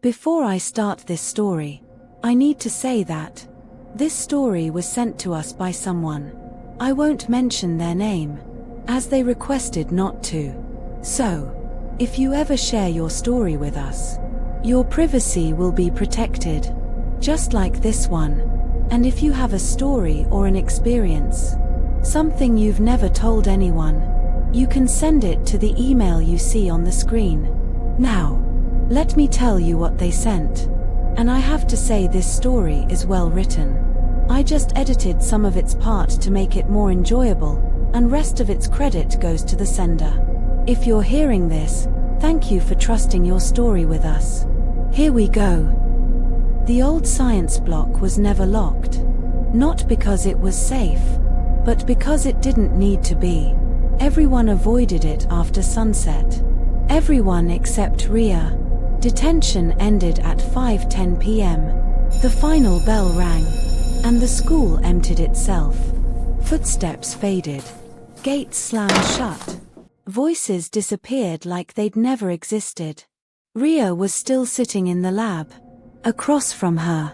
Before I start this story, I need to say that this story was sent to us by someone. I won't mention their name, as they requested not to. So, if you ever share your story with us, your privacy will be protected, just like this one. And if you have a story or an experience, something you've never told anyone, you can send it to the email you see on the screen. Now, let me tell you what they sent. And I have to say, this story is well written. I just edited some of its part to make it more enjoyable, and rest of its credit goes to the sender. If you're hearing this, thank you for trusting your story with us. Here we go. The old science block was never locked. Not because it was safe, but because it didn't need to be. Everyone avoided it after sunset. Everyone except Ria. Detention ended at 5:10 p.m. The final bell rang, and the school emptied itself. Footsteps faded. Gates slammed shut. Voices disappeared like they'd never existed. Ria was still sitting in the lab. Across from her,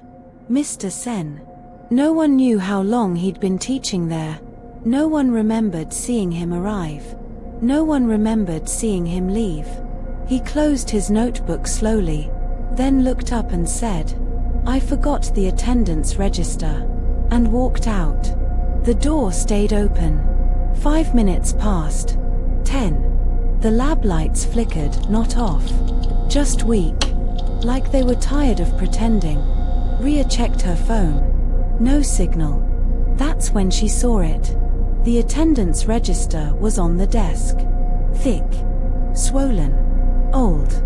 Mr. Sen. No one knew how long he'd been teaching there. No one remembered seeing him arrive. No one remembered seeing him leave. He closed his notebook slowly, then looked up and said, "I forgot the attendance register," and walked out. The door stayed open. 5 minutes passed. 10. The lab lights flickered, not off, just weak, like they were tired of pretending. Ria checked her phone. No signal. That's when she saw it. The attendance register was on the desk. Thick, swollen, old.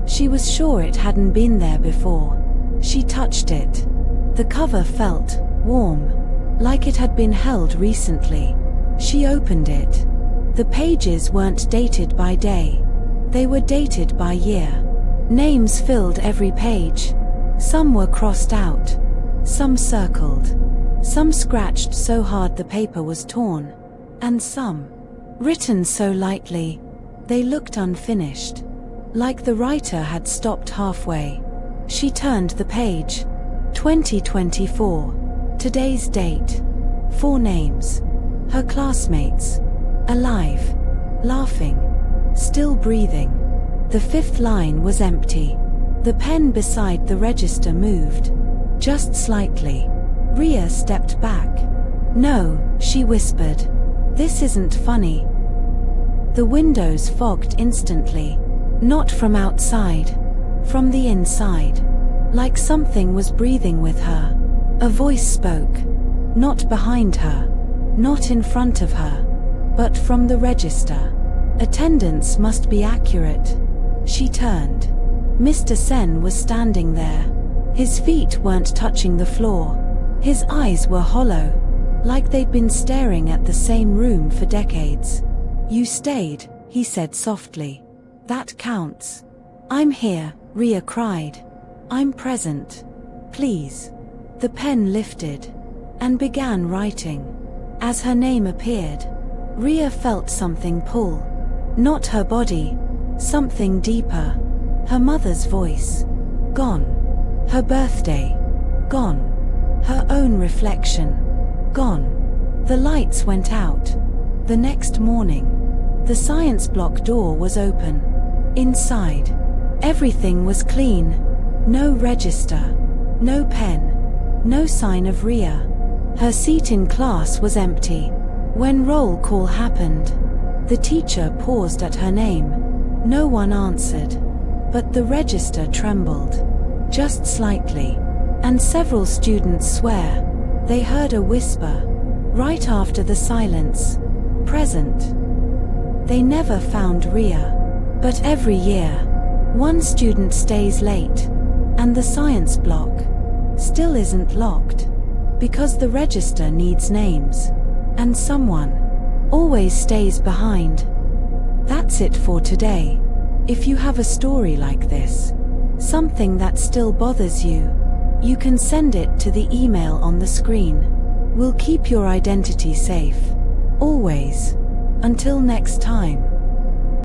She was sure it hadn't been there before. She touched it. The cover felt warm, like it had been held recently. She opened it. The pages weren't dated by day. They were dated by year. Names filled every page. Some were crossed out. Some circled. Some scratched so hard the paper was torn. And some written so lightly, they looked unfinished. Like the writer had stopped halfway. She turned the page. 2024. Today's date. 4 names. Her classmates. Alive. Laughing. Still breathing. The 5th line was empty. The pen beside the register moved. Just slightly. Ria stepped back. "No," she whispered. "This isn't funny." The windows fogged instantly. Not from outside. From the inside. Like something was breathing with her. A voice spoke. Not behind her. Not in front of her. But from the register. Attendance must be accurate. She turned. Mr. Sen was standing there. His feet weren't touching the floor. His eyes were hollow, like they'd been staring at the same room for decades. "You stayed," he said softly. "That counts." "I'm here," Ria cried. "I'm present. Please." The pen lifted and began writing. As her name appeared, Ria felt something pull. Not her body, something deeper. Her mother's voice. Gone. Her birthday. Gone. Her own reflection. Gone. The lights went out. The next morning, the science block door was open. Inside, everything was clean. No register. No pen. No sign of Ria. Her seat in class was empty. When roll call happened, the teacher paused at her name. No one answered. But the register trembled. Just slightly. And several students swear they heard a whisper. Right after the silence. Present. They never found Ria. But every year, one student stays late. And the science block still isn't locked. Because the register needs names. And someone always stays behind. That's it for today. If you have a story like this, something that still bothers you, you can send it to the email on the screen. We'll keep your identity safe. Always. Until next time.